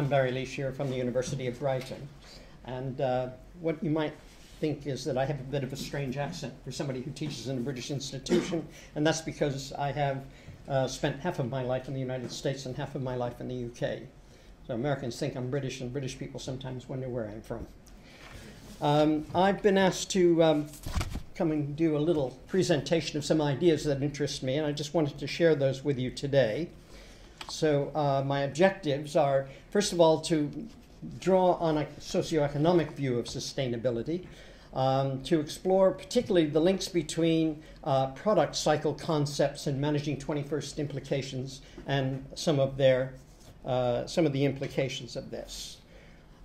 Barry Lee Scherer from the University of Brighton. And what you might think is that I have a bit of a strange accent for somebody who teaches in a British institution, and that's because I have spent half of my life in the United States and half of my life in the UK. So Americans think I'm British, and British people sometimes wonder where I'm from. I've been asked to come and do a little presentation of some ideas that interest me, and I just wanted to share those with you today. So my objectives are, first of all, to draw on a socioeconomic view of sustainability, to explore particularly the links between product cycle concepts and managing 21st implications and some of the implications of this.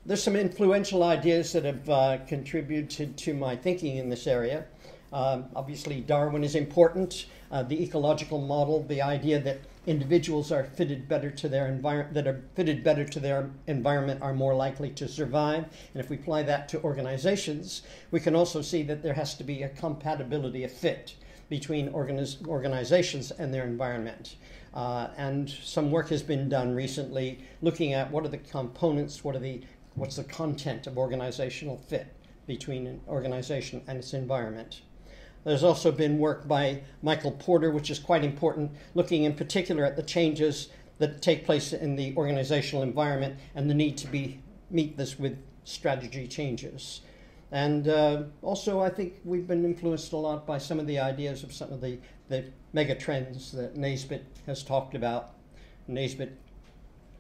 There's some influential ideas that have contributed to my thinking in this area. Obviously, Darwin is important. The ecological model, the idea that individuals are fitted better to their environment, are more likely to survive. And if we apply that to organizations, we can also see that there has to be a compatibility, a fit between organizations and their environment. And some work has been done recently looking at what are the components, what's the content of organizational fit between an organization and its environment. There's also been work by Michael Porter, which is quite important, looking in particular at the changes that take place in the organizational environment and the need to meet this with strategy changes. And also, I think we've been influenced a lot by some of the ideas of some of the mega trends that Naisbitt has talked about. Naisbitt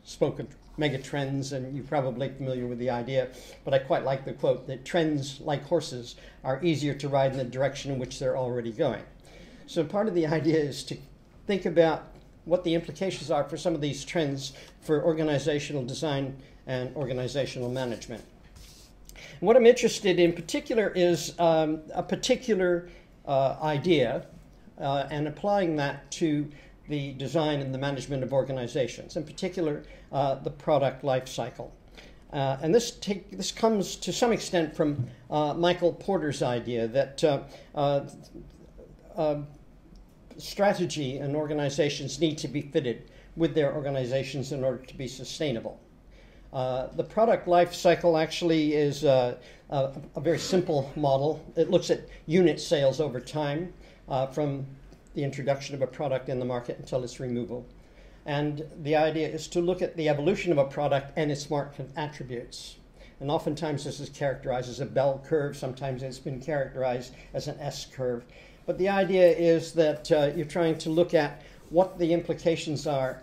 spoke of mega trends, and you're probably familiar with the idea, but I quite like the quote that trends, like horses, are easier to ride in the direction in which they're already going. So part of the idea is to think about what the implications are for some of these trends for organizational design and organizational management. And what I'm interested in particular is a particular idea and applying that to the design and the management of organizations, in particular the product life cycle. And this comes to some extent from Michael Porter's idea that strategy and organizations need to be fitted with their organizations in order to be sustainable. The product life cycle actually is a very simple model. It looks at unit sales over time from the introduction of a product in the market until its removal. And the idea is to look at the evolution of a product and its market attributes. And oftentimes this is characterized as a bell curve. Sometimes it's been characterized as an S curve. But the idea is that you're trying to look at what the implications are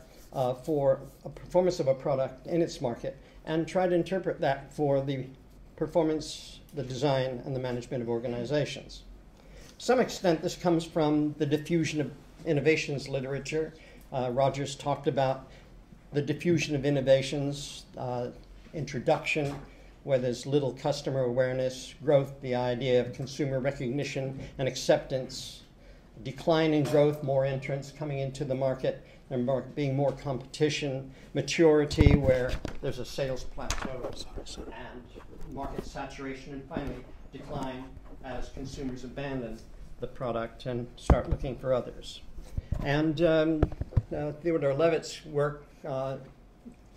for a performance of a product in its market and try to interpret that for the performance, the design, and the management of organizations. To some extent, this comes from the diffusion of innovations literature. Rogers talked about the diffusion of innovations, introduction, where there's little customer awareness, growth, the idea of consumer recognition and acceptance, decline in growth, more entrants coming into the market, there being more competition, maturity, where there's a sales plateau, and market saturation, and finally decline as consumers abandon the product and start looking for others. And Theodore Levitt's work,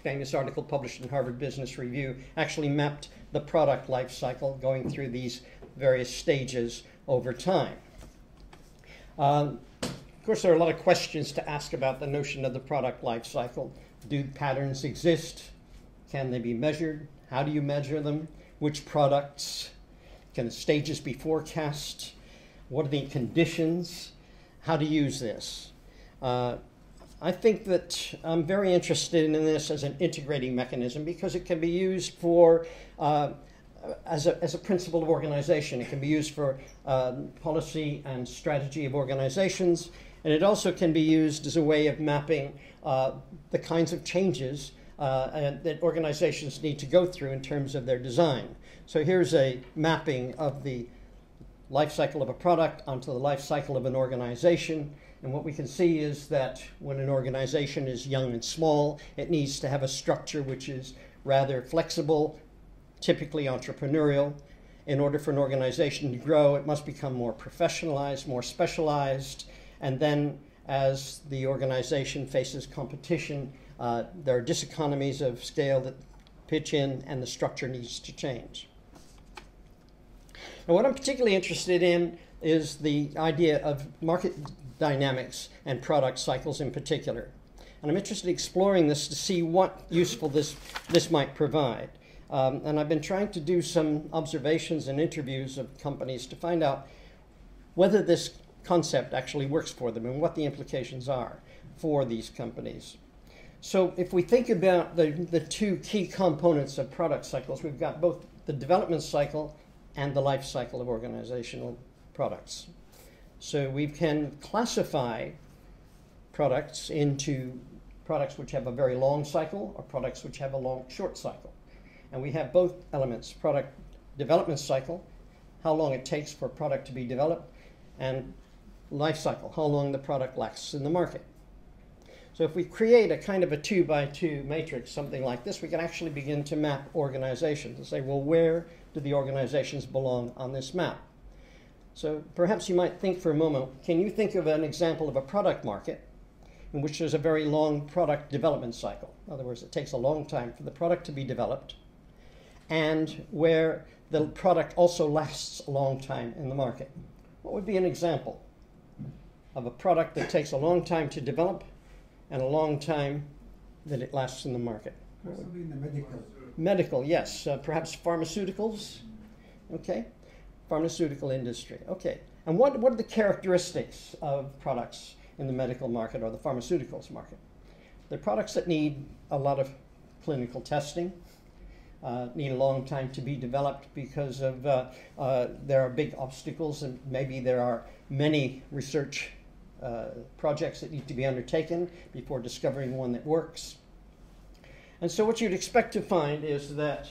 famous article published in Harvard Business Review, actually mapped the product life cycle going through these various stages over time. Of course, there are a lot of questions to ask about the notion of the product life cycle. Do patterns exist? Can they be measured? How do you measure them? Which products? Can the stages be forecast? What are the conditions? How to use this? I think that I'm very interested in this as an integrating mechanism because it can be used for as a principle of organization. It can be used for policy and strategy of organizations, and it also can be used as a way of mapping the kinds of changes that organizations need to go through in terms of their design. So here's a mapping of the life cycle of a product onto the life cycle of an organization. And what we can see is that when an organization is young and small, it needs to have a structure which is rather flexible, typically entrepreneurial. In order for an organization to grow, it must become more professionalized, more specialized. And then as the organization faces competition, there are diseconomies of scale that pitch in, and the structure needs to change. Now, what I'm particularly interested in is the idea of market dynamics and product cycles in particular. And I'm interested in exploring this to see what useful this might provide. And I've been trying to do some observations and interviews of companies to find out whether this concept actually works for them and what the implications are for these companies. So if we think about the two key components of product cycles, we've got both the development cycle and the life cycle of organizational products. So we can classify products into products which have a very long cycle or products which have a short cycle. And we have both elements: product development cycle, how long it takes for a product to be developed, and life cycle, how long the product lasts in the market. So if we create a kind of a 2x2 matrix, something like this, we can actually begin to map organizations and say, well, where do the organizations belong on this map? So perhaps you might think for a moment, can you think of an example of a product market in which there's a very long product development cycle? In other words, it takes a long time for the product to be developed, and where the product also lasts a long time in the market. What would be an example of a product that takes a long time to develop and a long time that it lasts in the market? Possibly in the medical. Medical, yes. Perhaps pharmaceuticals. Okay. Pharmaceutical industry. Okay. And what are the characteristics of products in the medical market or the pharmaceuticals market? They're products that need a lot of clinical testing, need a long time to be developed because of there are big obstacles, and maybe there are many research projects that need to be undertaken before discovering one that works. And so what you'd expect to find is that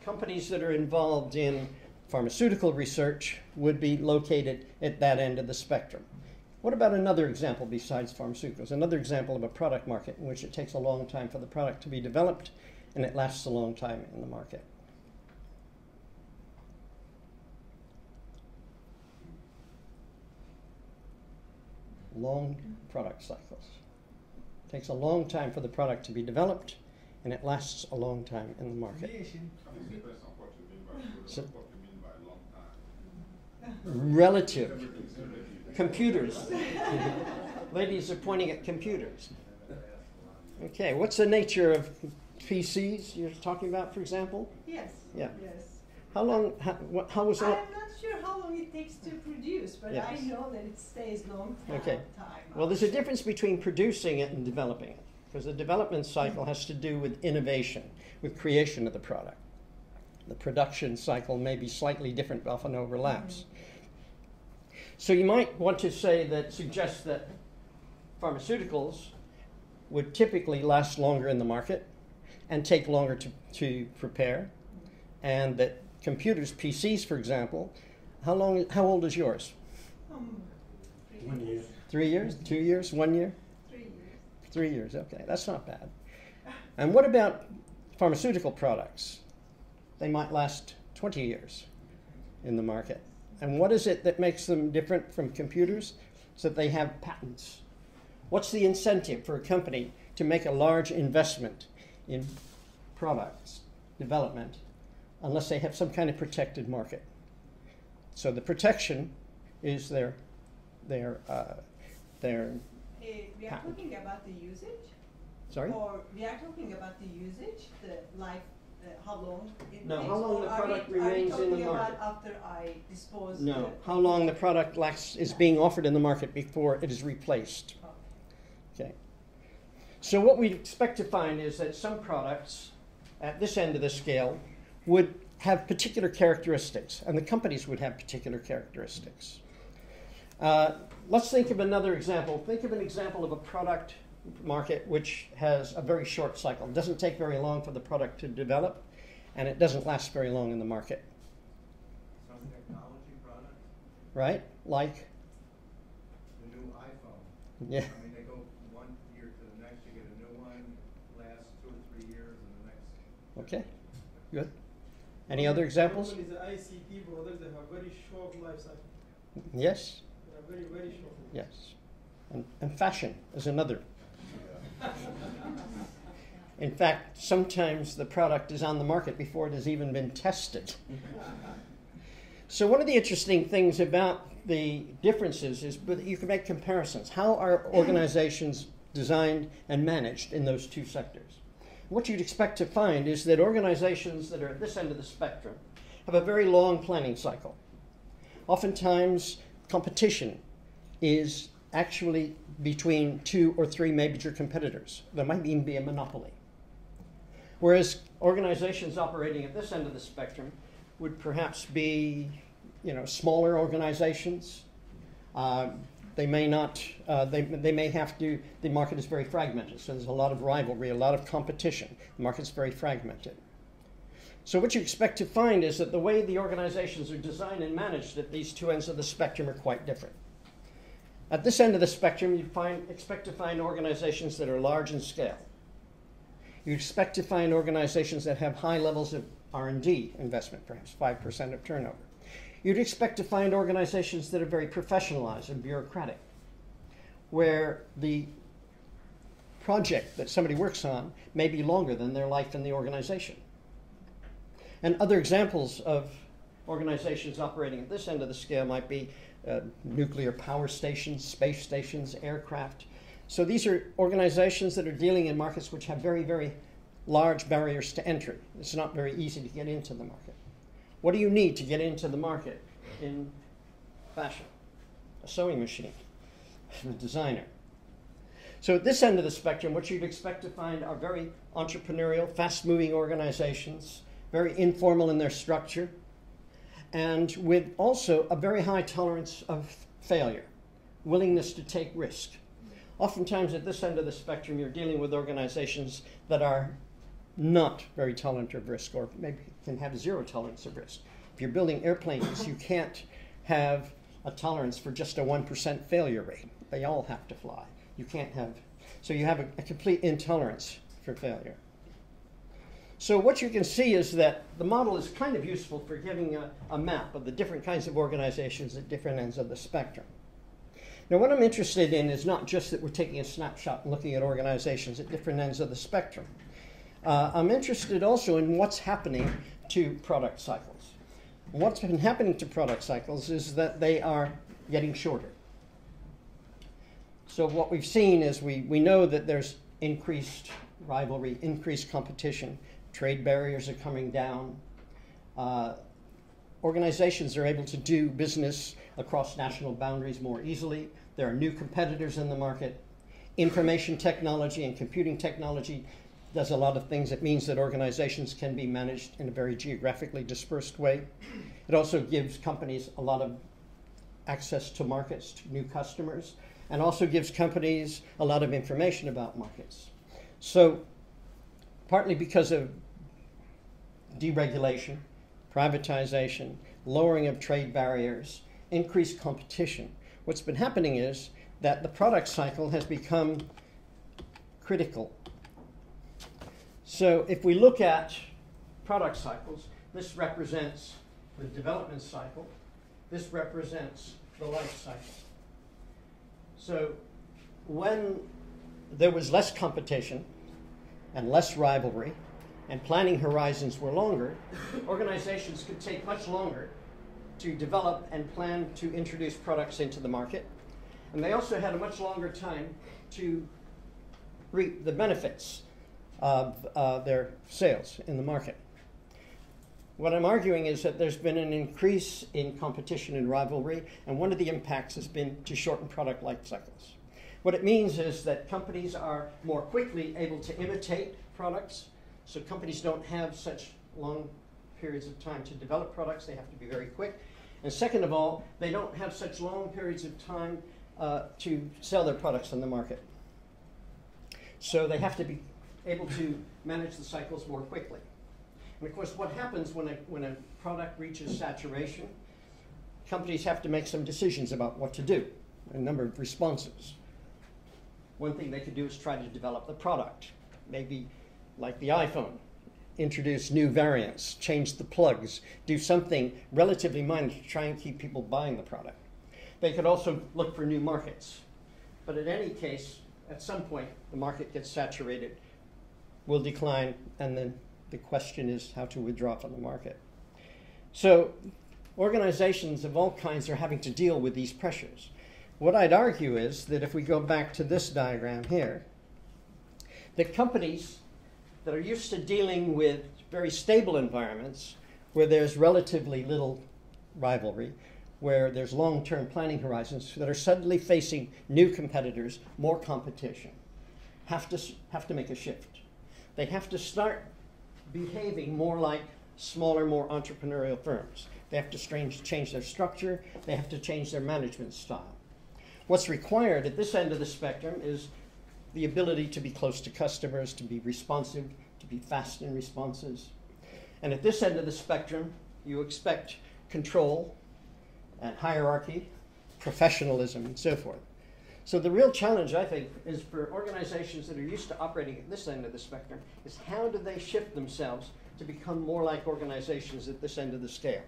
companies that are involved in pharmaceutical research would be located at that end of the spectrum. What about another example besides pharmaceuticals? Another example of a product market in which it takes a long time for the product to be developed and it lasts a long time in the market. Long product cycles. It takes a long time for the product to be developed and it lasts a long time in the market. So, relative. Computers. Ladies are pointing at computers. Okay, what's the nature of PCs you're talking about, for example? Yes. Yeah. Yes. How long, how was that? I'm not sure how long it takes to produce, but Yes. I know that it stays long time. Okay. Well, there's a difference between producing it and developing it, because the development cycle has to do with innovation, with creation of the product. The production cycle may be slightly different, often overlaps. So you might want to suggest that pharmaceuticals would typically last longer in the market and take longer to prepare, and that computers, PCs, for example, how old is yours? 1 year. 3 years? 2 years? 1 year? 3 years. 3 years, okay, that's not bad. And what about pharmaceutical products? They might last 20 years in the market. And what is it that makes them different from computers? It's that they have patents. What's the incentive for a company to make a large investment in products development unless they have some kind of protected market? So the protection is their We are patent. talking about the usage? Sorry? Or we are talking about the usage, the life, how long it No, takes? how long or the are product we, remains in the Are we talking market. about after I dispose? No, how long the product is being offered in the market before it is replaced. Okay. So what we expect to find is that some products at this end of the scale would have particular characteristics, and the companies would have particular characteristics. Let's think of another example. Think of an example of a product market which has a very short cycle. It doesn't take very long for the product to develop, and it doesn't last very long in the market. Some technology products, Right? Like? the new iPhone. Yeah. I mean, they go 1 year to the next, you get a new one, lasts 2 or 3 years, and the next. Okay. Good. Any other examples? Normally the ICT products, they have very short life cycle. Yes? They are very, very short. Yes. And fashion is another. In fact, sometimes the product is on the market before it has even been tested. So one of the interesting things about the differences is that you can make comparisons. How are organizations designed and managed in those two sectors? What you'd expect to find is that organizations that are at this end of the spectrum have a very long planning cycle. Oftentimes, competition is actually between 2 or 3 major competitors. There might even be a monopoly. Whereas organizations operating at this end of the spectrum would perhaps be, smaller organizations. They may not. They may have to. The market is very fragmented, so there's a lot of rivalry, a lot of competition. The market's very fragmented. So what you expect to find is that the way the organizations are designed and managed at these two ends of the spectrum are quite different. At this end of the spectrum, you expect to find organizations that are large in scale. You expect to find organizations that have high levels of R&D investment, perhaps 5% of turnover. You'd expect to find organizations that are very professionalized and bureaucratic, where the project that somebody works on may be longer than their life in the organization. And other examples of organizations operating at this end of the scale might be nuclear power stations, space stations, aircraft. So these are organizations that are dealing in markets which have very, very large barriers to entry. It's not very easy to get into the market. What do you need to get into the market in fashion? A sewing machine, a designer. So at this end of the spectrum, what you'd expect to find are very entrepreneurial, fast-moving organizations, very informal in their structure, and with also a very high tolerance of failure, willingness to take risk. Oftentimes at this end of the spectrum, you're dealing with organizations that are not very tolerant of risk, or maybe can have zero tolerance of risk. If you're building airplanes, you can't have a tolerance for just a 1% failure rate. They all have to fly. You can't have, so you have a complete intolerance for failure. So what you can see is that the model is kind of useful for giving a map of the different kinds of organizations at different ends of the spectrum. Now what I'm interested in is not just that we're taking a snapshot and looking at organizations at different ends of the spectrum. I'm interested also in what's happening to product cycles. What's been happening to product cycles is that they are getting shorter. So what we've seen is we know that there's increased rivalry, increased competition, trade barriers are coming down. Organizations are able to do business across national boundaries more easily. There are new competitors in the market. Information technology and computing technology does a lot of things. It means that organizations can be managed in a very geographically dispersed way. It also gives companies a lot of access to markets, to new customers, and also gives companies a lot of information about markets. So partly because of deregulation, privatization, lowering of trade barriers, increased competition, what's been happening is that the product cycle has become critical. So if we look at product cycles, this represents the development cycle. This represents the life cycle. So when there was less competition and less rivalry and planning horizons were longer, organizations could take much longer to develop and plan to introduce products into the market. And they also had a much longer time to reap the benefits of their sales in the market. What I'm arguing is that there's been an increase in competition and rivalry, and one of the impacts has been to shorten product life cycles. What it means is that companies are more quickly able to imitate products, so companies don't have such long periods of time to develop products. They have to be very quick. And second of all, they don't have such long periods of time to sell their products in the market. So they have to be able to manage the cycles more quickly. And of course, what happens when a product reaches saturation, companies have to make some decisions about what to do, a number of responses. One thing they could do is try to develop the product, maybe like the iPhone, introduce new variants, change the plugs, do something relatively minor to try and keep people buying the product. They could also look for new markets. But in any case, at some point, the market gets saturated will decline, and then the question is how to withdraw from the market. So organizations of all kinds are having to deal with these pressures. What I'd argue is that if we go back to this diagram here, that companies that are used to dealing with very stable environments where there's relatively little rivalry, where there's long-term planning horizons, that are suddenly facing new competitors, more competition, have to make a shift. They have to start behaving more like smaller, more entrepreneurial firms. They have to change their structure. They have to change their management style. What's required at this end of the spectrum is the ability to be close to customers, to be responsive, to be fast in responses. And at this end of the spectrum, you expect control and hierarchy, professionalism, and so forth. So the real challenge, I think, is for organizations that are used to operating at this end of the spectrum, is how do they shift themselves to become more like organizations at this end of the scale?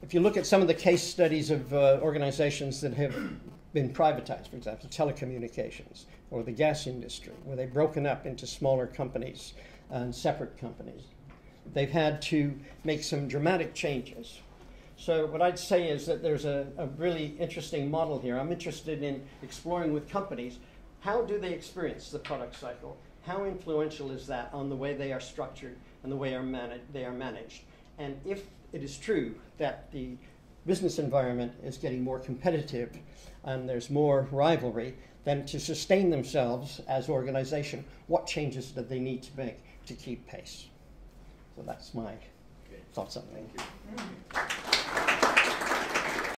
If you look at some of the case studies of organizations that have been privatized, for example, telecommunications or the gas industry, where they've broken up into smaller companies and separate companies, they've had to make some dramatic changes. So what I'd say is that there's a really interesting model here. I'm interested in exploring with companies, how do they experience the product cycle? How influential is that on the way they are structured and the way they are managed? And if it is true that the business environment is getting more competitive and there's more rivalry, then to sustain themselves as an organization, what changes do they need to make to keep pace? So that's my thoughts on it. Thank you.